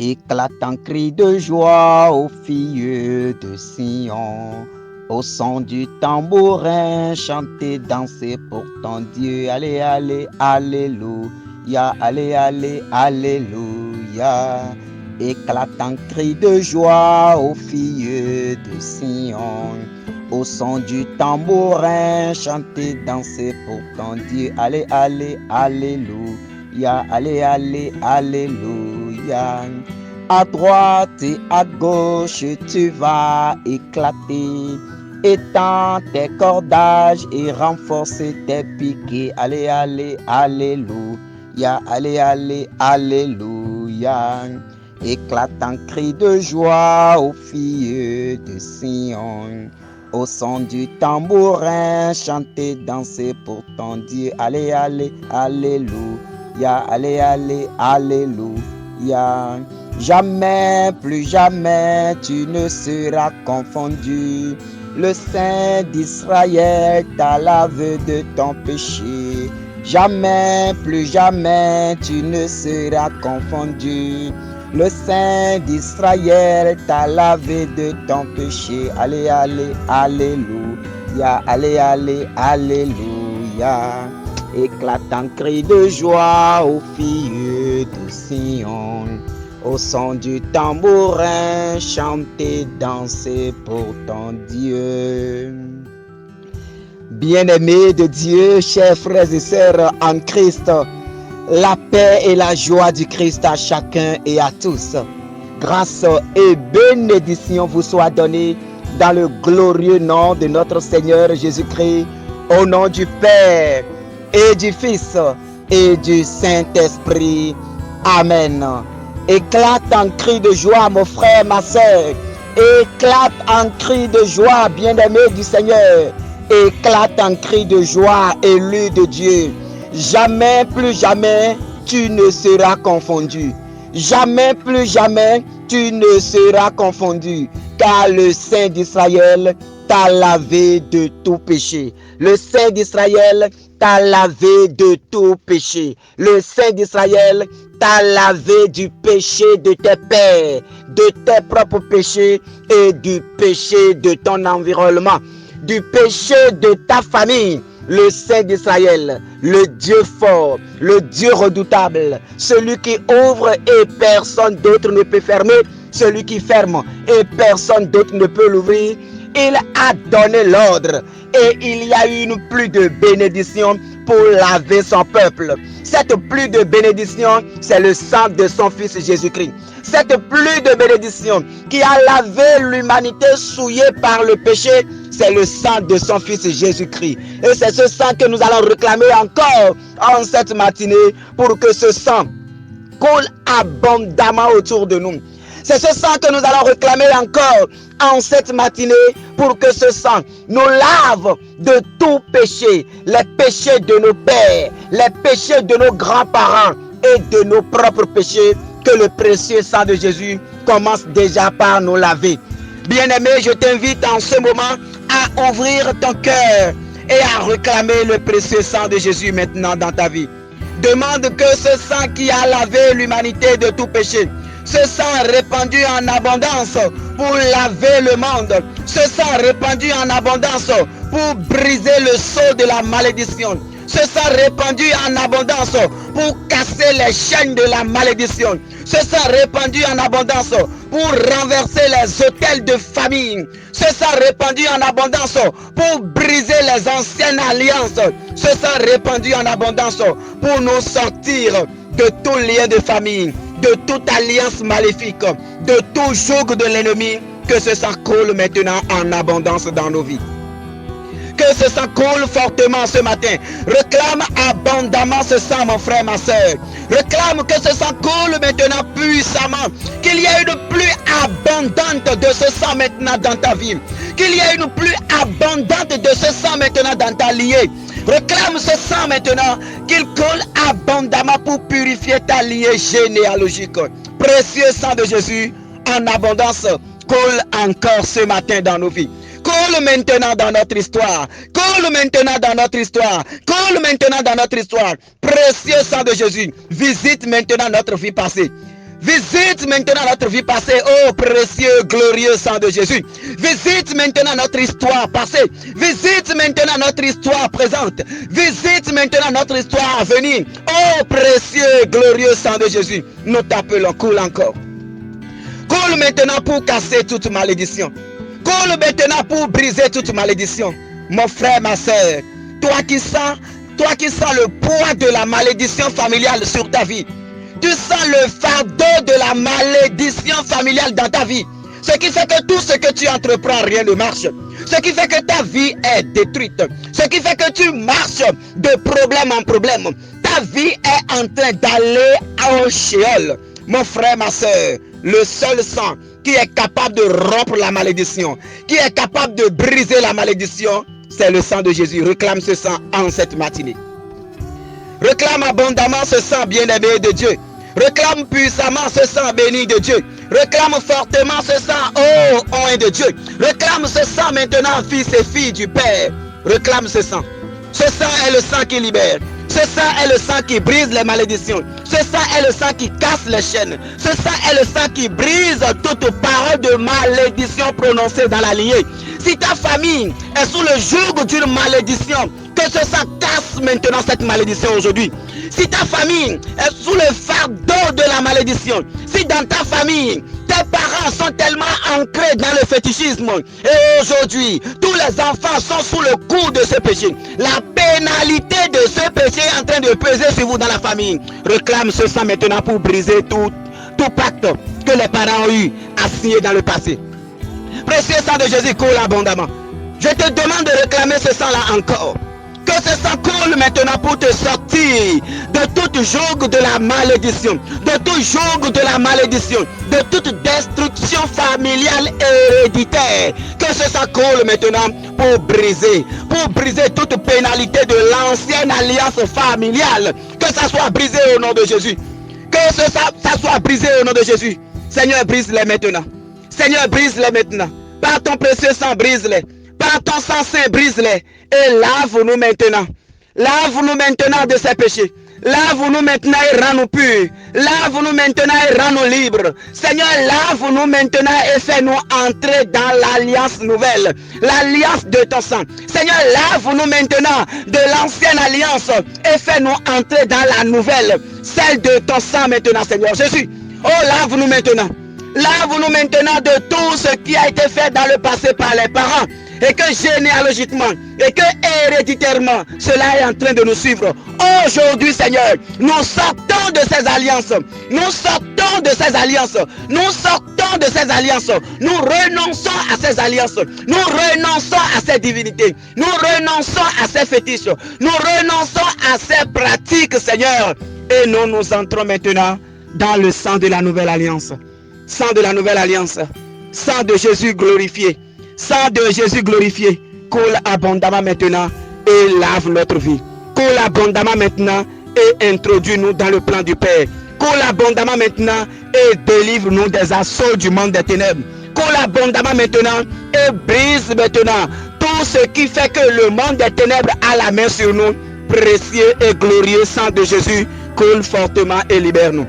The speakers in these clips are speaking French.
Éclatant cri de joie aux filles de Sion. Au son du tambourin, chantez, dansez pour ton Dieu. Allez, allez, alléluia. Allez, allez, alléluia. Éclatant cri de joie aux filles de Sion. Au son du tambourin, chantez, dansez pour ton Dieu. Allez, allez, alléluia. Allez, allez, alléluia. À droite et à gauche, tu vas éclater. Étends tes cordages et renforce tes piquets. Allez, allez, alléluia. Allez, allez, alléluia. Éclatant cri de joie aux filles de Sion. Au son du tambourin, chantez, dansez pour ton Dieu. Allez, allez, alléluia. Allez, allez, alléluia. Jamais, plus jamais, tu ne seras confondu. Le Saint d'Israël t'a lavé de ton péché. Jamais, plus jamais, tu ne seras confondu. Le Saint d'Israël t'a lavé de ton péché. Allez, allez, alléluia. Allez, allez, alléluia. Éclatant cri de joie aux filles de Sion. Au son du tambourin, chantez, dansez pour ton Dieu. Bien-aimés de Dieu, chers frères et sœurs en Christ, la paix et la joie du Christ à chacun et à tous. Grâce et bénédiction vous soient données dans le glorieux nom de notre Seigneur Jésus-Christ, au nom du Père et du Fils et du Saint-Esprit. Amen. Éclate en cri de joie, mon frère, ma soeur. Éclate en cri de joie, bien-aimé du Seigneur. Éclate en cri de joie, élu de Dieu. Jamais, plus jamais, tu ne seras confondu. Jamais, plus jamais, tu ne seras confondu. Car le Saint d'Israël t'a lavé de tout péché. Le Saint d'Israël t'a lavé de tout péché. Le Saint d'Israël t'a lavé du péché de tes pères, de tes propres péchés et du péché de ton environnement, du péché de ta famille. Le Saint d'Israël, le Dieu fort, le Dieu redoutable, celui qui ouvre et personne d'autre ne peut fermer, celui qui ferme et personne d'autre ne peut l'ouvrir. Il a donné l'ordre et il y a eu une pluie de bénédiction pour laver son peuple. Cette pluie de bénédiction, c'est le sang de son Fils Jésus-Christ. Cette pluie de bénédiction qui a lavé l'humanité souillée par le péché, c'est le sang de son Fils Jésus-Christ. Et c'est ce sang que nous allons réclamer encore en cette matinée pour que ce sang coule abondamment autour de nous. C'est ce sang que nous allons réclamer encore en cette matinée pour que ce sang nous lave de tout péché, les péchés de nos pères, les péchés de nos grands-parents et de nos propres péchés, que le précieux sang de Jésus commence déjà par nous laver. Bien-aimé, je t'invite en ce moment à ouvrir ton cœur et à réclamer le précieux sang de Jésus maintenant dans ta vie. Demande que ce sang qui a lavé l'humanité de tout péché, ce sang répandu en abondance pour laver le monde, ce sang répandu en abondance pour briser le sceau de la malédiction, ce sang répandu en abondance pour casser les chaînes de la malédiction, ce sang répandu en abondance pour renverser les autels de famille, ce sang répandu en abondance pour briser les anciennes alliances, ce sang répandu en abondance pour nous sortir de tout lien de famille, de toute alliance maléfique, de tout joug de l'ennemi. Que ce sang coule maintenant en abondance dans nos vies. Que ce sang coule fortement ce matin. Réclame abondamment ce sang, mon frère, ma soeur. Réclame que ce sang coule maintenant puissamment. Qu'il y ait une pluie abondante de ce sang maintenant dans ta vie. Qu'il y ait une pluie abondante de ce sang maintenant dans ta lignée. Réclame ce sang maintenant, qu'il coule abondamment pour purifier ta lignée généalogique. Précieux sang de Jésus, en abondance, coule encore ce matin dans nos vies. Coule maintenant dans notre histoire. Coule maintenant dans notre histoire. Coule maintenant dans notre histoire. Précieux sang de Jésus, visite maintenant notre vie passée. Visite maintenant notre vie passée, oh précieux, glorieux sang de Jésus. Visite maintenant notre histoire passée. Visite maintenant notre histoire présente. Visite maintenant notre histoire à venir. Oh précieux, glorieux sang de Jésus. Nous t'appelons, coule encore. Coule maintenant pour casser toute malédiction. Coule maintenant pour briser toute malédiction. Mon frère, ma soeur, toi qui sens le poids de la malédiction familiale sur ta vie. Tu sens le fardeau de la malédiction familiale dans ta vie. Ce qui fait que tout ce que tu entreprends, rien ne marche. Ce qui fait que ta vie est détruite. Ce qui fait que tu marches de problème en problème. Ta vie est en train d'aller au Sheol. Mon frère, ma soeur, le seul sang qui est capable de rompre la malédiction, qui est capable de briser la malédiction, c'est le sang de Jésus. Réclame ce sang en cette matinée. Réclame abondamment ce sang bien-aimé de Dieu. Réclame puissamment ce sang béni de Dieu. Réclame fortement ce sang, oh, oint de Dieu. Réclame ce sang maintenant, fils et filles du Père. Réclame ce sang. Ce sang est le sang qui libère. Ce sang est le sang qui brise les malédictions. Ce sang est le sang qui casse les chaînes. Ce sang est le sang qui brise toute parole de malédiction prononcée dans la lignée. Si ta famille est sous le joug d'une malédiction, que ce sang casse maintenant cette malédiction aujourd'hui. Si ta famille est sous le fardeau de la malédiction, si dans ta famille, tes parents sont tellement ancrés dans le fétichisme, et aujourd'hui, tous les enfants sont sous le coup de ce péché. La pénalité de ce péché est en train de peser sur vous dans la famille. Réclame ce sang maintenant pour briser tout pacte que les parents ont eu à signer dans le passé. Précieux sang de Jésus coule abondamment. Je te demande de réclamer ce sang-là encore. Que ce sang coule maintenant pour te sortir de toute joug de la malédiction, de tout joug de la malédiction, de toute destruction familiale héréditaire. Que ce sang coule maintenant pour briser toute pénalité de l'ancienne alliance familiale. Que ça soit brisé au nom de Jésus. Que ça soit brisé au nom de Jésus. Seigneur, brise-les maintenant. Seigneur, brise-les maintenant. Par ton précieux sang, brise-les. Par ton sang saint, brise-les. Et lave-nous maintenant. Lave-nous maintenant de ces péchés. Lave-nous maintenant et rends-nous purs. Lave-nous maintenant et rends-nous libres. Seigneur, lave-nous maintenant et fais-nous entrer dans l'alliance nouvelle. L'alliance de ton sang. Seigneur, lave-nous maintenant de l'ancienne alliance et fais-nous entrer dans la nouvelle. Celle de ton sang maintenant, Seigneur Jésus. Oh, lave-nous maintenant. Lave-nous maintenant de tout ce qui a été fait dans le passé par les parents. Et que généalogiquement, et que héréditairement, cela est en train de nous suivre. Aujourd'hui, Seigneur, nous sortons de ces alliances. Nous sortons de ces alliances. Nous sortons de ces alliances. Nous renonçons à ces alliances. Nous renonçons à ces divinités. Nous renonçons à ces fétiches. Nous renonçons à ces pratiques, Seigneur. Et nous entrons maintenant dans le sang de la nouvelle alliance. Sang de la nouvelle alliance. Sang de Jésus glorifié. Sang de Jésus glorifié, coule abondamment maintenant et lave notre vie. Coule abondamment maintenant et introduis-nous dans le plan du Père. Coule abondamment maintenant et délivre-nous des assauts du monde des ténèbres. Coule abondamment maintenant et brise maintenant tout ce qui fait que le monde des ténèbres a la main sur nous. Précieux et glorieux sang de Jésus, coule fortement et libère-nous.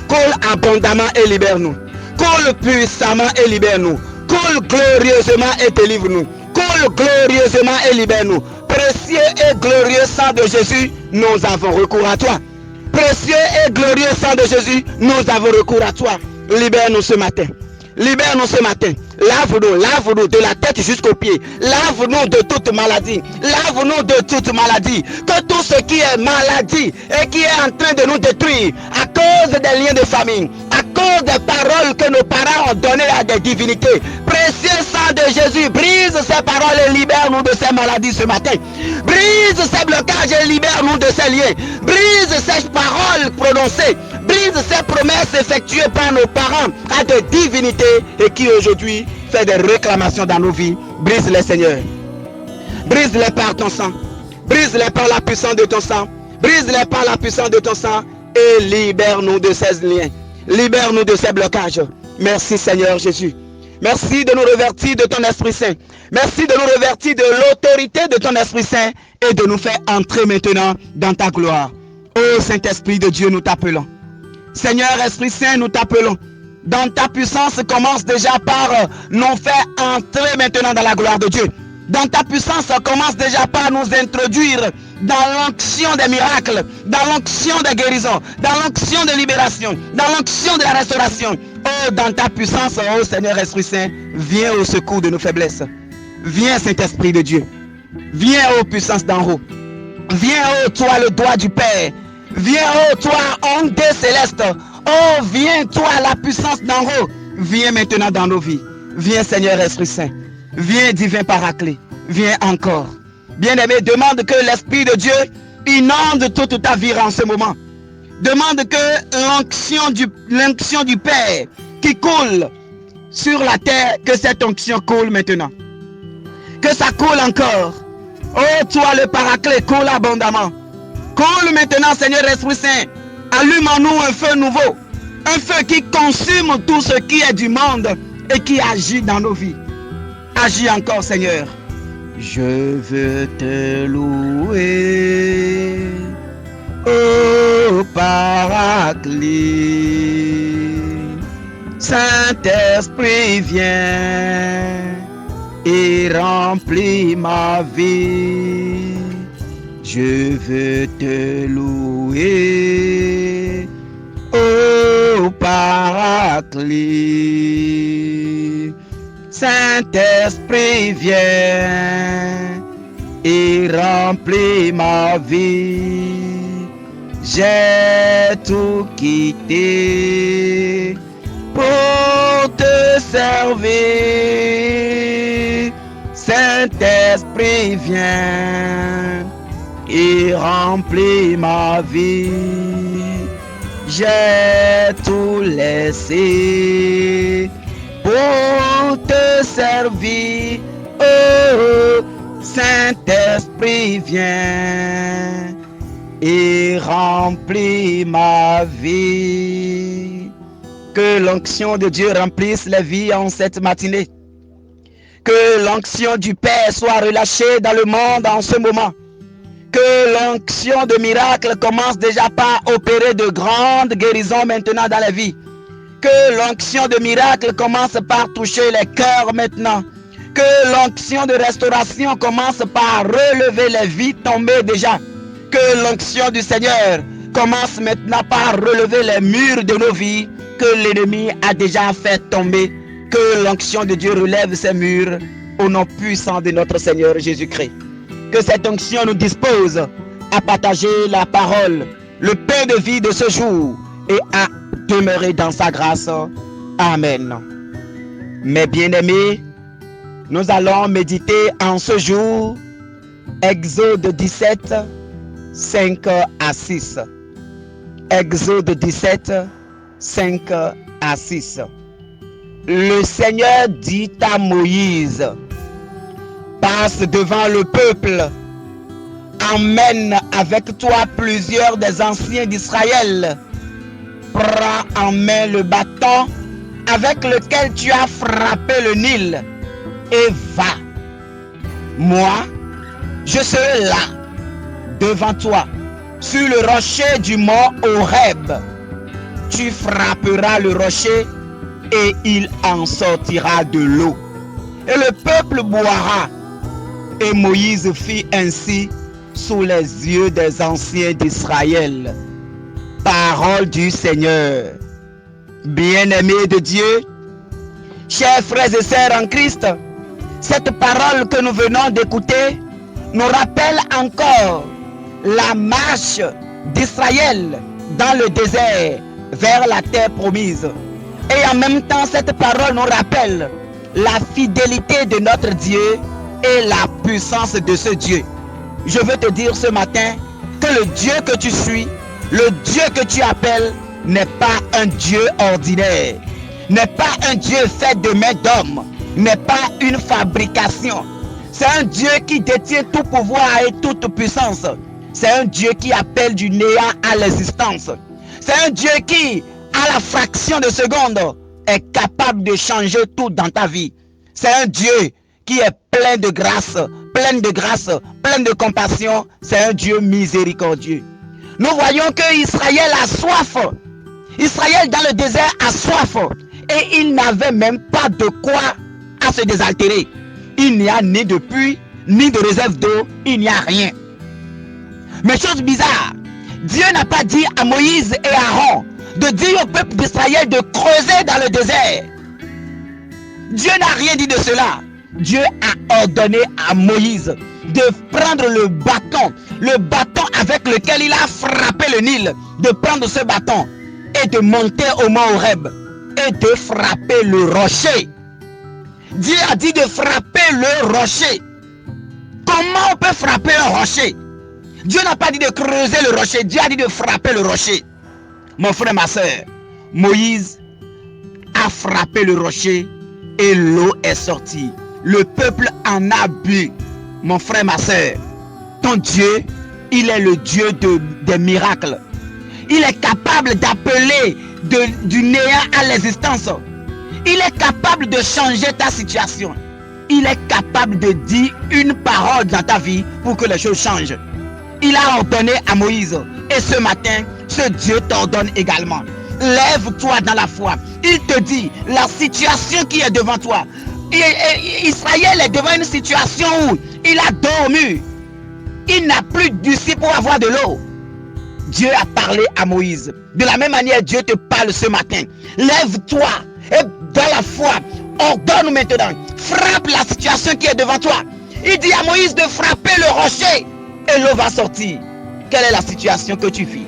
Coule abondamment et libère-nous. Coule puissamment et libère-nous. Coule glorieusement et délivre-nous. Coule glorieusement et libère-nous. Précieux et glorieux sang de Jésus, nous avons recours à toi. Précieux et glorieux sang de Jésus, nous avons recours à toi. Libère-nous ce matin. Libère-nous ce matin. Lave-nous de la tête jusqu'aux pieds. Lave-nous de toute maladie. Lave-nous de toute maladie. Que tout ce qui est maladie et qui est en train de nous détruire à cause des liens de famille, à cause des paroles que nos parents ont données à des divinités. Précieux sang de Jésus, brise ces paroles et libère-nous de ces maladies ce matin. Brise ces blocages et libère-nous de ces liens. Brise ces paroles prononcées. Brise ces promesses effectuées par nos parents à des divinités et qui aujourd'hui fait des réclamations dans nos vies. Brise-les, Seigneur. Brise-les par ton sang. Brise-les par la puissance de ton sang. Brise-les par la puissance de ton sang et libère-nous de ces liens. Libère-nous de ces blocages. Merci, Seigneur Jésus. Merci de nous revêtir de ton Esprit Saint. Merci de nous revêtir de l'autorité de ton Esprit Saint et de nous faire entrer maintenant dans ta gloire. Ô Saint-Esprit de Dieu, nous t'appelons. Seigneur Esprit Saint, nous t'appelons. Dans ta puissance, commence déjà par nous faire entrer maintenant dans la gloire de Dieu. Dans ta puissance, commence déjà par nous introduire dans l'onction des miracles, dans l'onction des guérisons, dans l'onction de libération, dans l'onction de la restauration. Oh, dans ta puissance, oh Seigneur Esprit Saint, viens au secours de nos faiblesses. Viens, Saint-Esprit de Dieu. Viens, ô puissance d'en haut. Viens, ô toi, le doigt du Père. Viens, ô toi, onde céleste. Oh, viens, toi, la puissance d'en haut. Viens maintenant dans nos vies. Viens, Seigneur Esprit Saint. Viens, divin Paraclet. Viens encore. Bien-aimé, demande que l'Esprit de Dieu inonde toute ta vie en ce moment. Demande que l'onction du Père qui coule sur la terre, que cette onction coule maintenant. Que ça coule encore. Oh, toi, le Paraclet, coule abondamment. Coule maintenant, Seigneur Esprit Saint. Allume en nous un feu nouveau. Un feu qui consume tout ce qui est du monde et qui agit dans nos vies. Agis encore, Seigneur. Je veux te louer, ô Paraclet. Saint-Esprit, viens et remplis ma vie. Je veux te louer, ô Paraclet. Saint-Esprit, viens et remplis ma vie. J'ai tout quitté pour te servir. Saint-Esprit, viens et remplis ma vie. J'ai tout laissé pour te servir. Oh, Saint-Esprit, viens et remplis ma vie. Que l'onction de Dieu remplisse les vies en cette matinée. Que l'onction du Père soit relâchée dans le monde en ce moment. Que l'onction de miracle commence déjà par opérer de grandes guérisons maintenant dans la vie. Que l'onction de miracle commence par toucher les cœurs maintenant. Que l'onction de restauration commence par relever les vies tombées déjà. Que l'onction du Seigneur commence maintenant par relever les murs de nos vies que l'ennemi a déjà fait tomber. Que l'onction de Dieu relève ces murs au nom puissant de notre Seigneur Jésus-Christ. Que cette onction nous dispose à partager la parole, le pain de vie de ce jour et à demeurer dans sa grâce. Amen. Mes bien-aimés, nous allons méditer en ce jour Exode 17, 5 à 6. Exode 17, 5 à 6. Le Seigneur dit à Moïse: passe devant le peuple, emmène avec toi plusieurs des anciens d'Israël, prends en main le bâton avec lequel tu as frappé le Nil et va. Moi, je serai là, devant toi, sur le rocher du mont Horeb. Tu frapperas le rocher et il en sortira de l'eau. Et le peuple boira. Et Moïse fit ainsi sous les yeux des anciens d'Israël. Parole du Seigneur. Bien-aimés de Dieu, chers frères et sœurs en Christ, cette parole que nous venons d'écouter nous rappelle encore la marche d'Israël dans le désert vers la terre promise. Et en même temps, cette parole nous rappelle la fidélité de notre Dieu et la puissance de ce Dieu. Je veux te dire ce matin que le Dieu que tu suis, le Dieu que tu appelles, n'est pas un Dieu ordinaire, n'est pas un Dieu fait de main d'homme, n'est pas une fabrication. C'est un Dieu qui détient tout pouvoir et toute puissance. C'est un Dieu qui appelle du néant à l'existence. C'est un Dieu qui, à la fraction de seconde, est capable de changer tout dans ta vie. C'est un Dieu qui est plein de grâce, plein de compassion. C'est un Dieu miséricordieux. Nous voyons que Israël a soif. Israël dans le désert a soif et il n'avait même pas de quoi à se désaltérer. Il n'y a ni de puits, ni de réserve d'eau, il n'y a rien. Mais chose bizarre, Dieu n'a pas dit à Moïse et à Aaron de dire au peuple d'Israël de creuser dans le désert. Dieu n'a rien dit de cela. Dieu a ordonné à Moïse de prendre le bâton avec lequel il a frappé le Nil, de prendre ce bâton et de monter au mont Horeb et de frapper le rocher. Dieu a dit de frapper le rocher. Comment on peut frapper un rocher? Dieu n'a pas dit de creuser le rocher, Dieu a dit de frapper le rocher. Mon frère, ma soeur, Moïse a frappé le rocher et l'eau est sortie. Le peuple en a bu. Mon frère, ma soeur, ton Dieu, il est le Dieu des miracles. Il est capable d'appeler du néant à l'existence. Il est capable de changer ta situation. Il est capable de dire une parole dans ta vie pour que les choses changent. Il a ordonné à Moïse. Et ce matin, ce Dieu t'ordonne également. Lève-toi dans la foi. Il te dit, la situation qui est devant toi. Israël est devant une situation où il a dormi. Il n'a plus d'issue pour avoir de l'eau. Dieu a parlé à Moïse. De la même manière, Dieu te parle ce matin. Lève-toi et dans la foi, ordonne maintenant. Frappe la situation qui est devant toi. Il dit à Moïse de frapper le rocher et l'eau va sortir. Quelle est la situation que tu vis?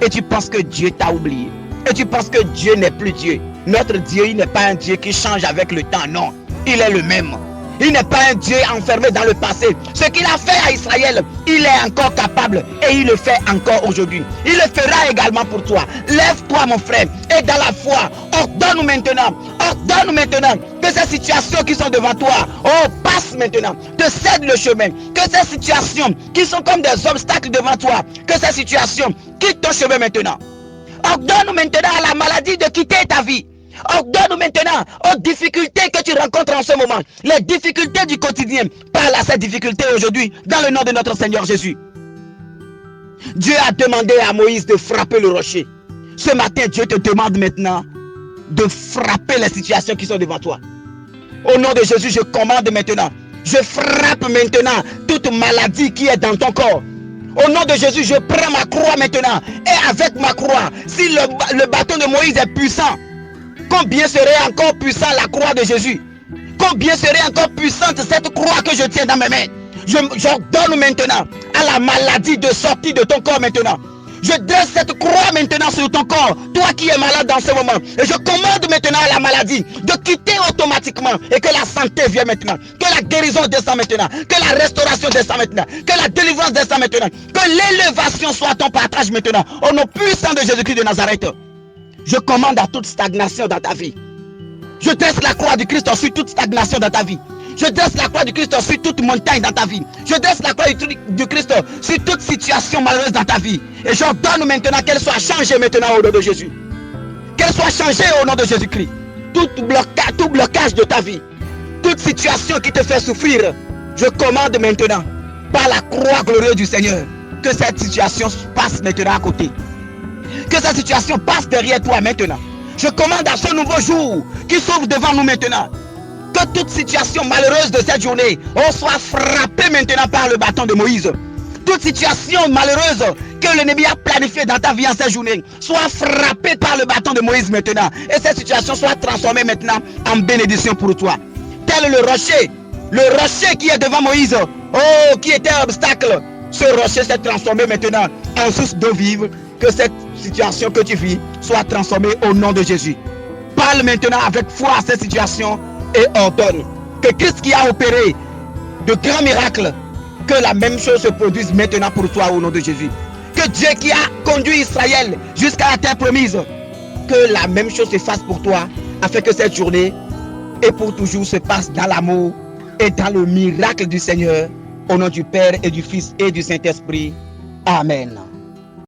Et tu penses que Dieu t'a oublié. Et tu penses que Dieu n'est plus Dieu. Notre Dieu, il n'est pas un Dieu qui change avec le temps, non. Il est le même. Il n'est pas un Dieu enfermé dans le passé. Ce qu'il a fait à Israël, il est encore capable et il le fait encore aujourd'hui. Il le fera également pour toi. Lève-toi, mon frère, et dans la foi, ordonne-nous maintenant que ces situations qui sont devant toi, passe maintenant, te cède le chemin. Que ces situations qui sont comme des obstacles devant toi, que ces situations quittent ton chemin maintenant. Ordonne-nous maintenant à la maladie de quitter ta vie. Ordonne maintenant aux difficultés que tu rencontres en ce moment, les difficultés du quotidien. Parle à ces difficultés aujourd'hui dans le nom de notre Seigneur Jésus. Dieu a demandé à Moïse de frapper le rocher. Ce matin, Dieu te demande maintenant de frapper les situations qui sont devant toi. Au nom de Jésus, je commande maintenant. Je frappe maintenant toute maladie qui est dans ton corps. Au nom de Jésus, je prends ma croix maintenant. Et avec ma croix, si le bâton de Moïse est puissant, combien serait encore puissant la croix de Jésus? Combien serait encore puissante cette croix que je tiens dans mes mains? J'ordonne maintenant à la maladie de sortir de ton corps maintenant. Je dresse cette croix maintenant sur ton corps, toi qui es malade dans ce moment. Et je commande maintenant à la maladie de quitter automatiquement et que la santé vienne maintenant. Que la guérison descende maintenant. Que la restauration descende maintenant. Que la délivrance descende maintenant. Que l'élévation soit ton partage maintenant. Au nom puissant de Jésus-Christ de Nazareth. Je commande à toute stagnation dans ta vie. Je dresse la croix du Christ sur toute stagnation dans ta vie. Je dresse la croix du Christ sur toute montagne dans ta vie. Je dresse la croix du Christ sur toute situation malheureuse dans ta vie. Et j'ordonne maintenant qu'elle soit changée maintenant au nom de Jésus. Qu'elle soit changée au nom de Jésus-Christ. Tout blocage de ta vie, toute situation qui te fait souffrir, je commande maintenant par la croix glorieuse du Seigneur que cette situation passe maintenant à côté. Que cette situation passe derrière toi maintenant. Je commande à ce nouveau jour qui s'ouvre devant nous maintenant. Que toute situation malheureuse de cette journée soit frappée maintenant par le bâton de Moïse. Toute situation malheureuse que l'ennemi a planifiée dans ta vie en cette journée soit frappée par le bâton de Moïse maintenant. Et cette situation soit transformée maintenant en bénédiction pour toi. Tel le rocher qui est devant Moïse, qui était un obstacle. Ce rocher s'est transformé maintenant en source d'eau vive. Que cette situation que tu vis soit transformée au nom de Jésus. Parle maintenant avec foi à cette situation et ordonne que Christ qui a opéré de grands miracles, que la même chose se produise maintenant pour toi au nom de Jésus. Que Dieu qui a conduit Israël jusqu'à la terre promise, que la même chose se fasse pour toi, afin que cette journée et pour toujours se passe dans l'amour et dans le miracle du Seigneur, au nom du Père et du Fils et du Saint-Esprit. Amen.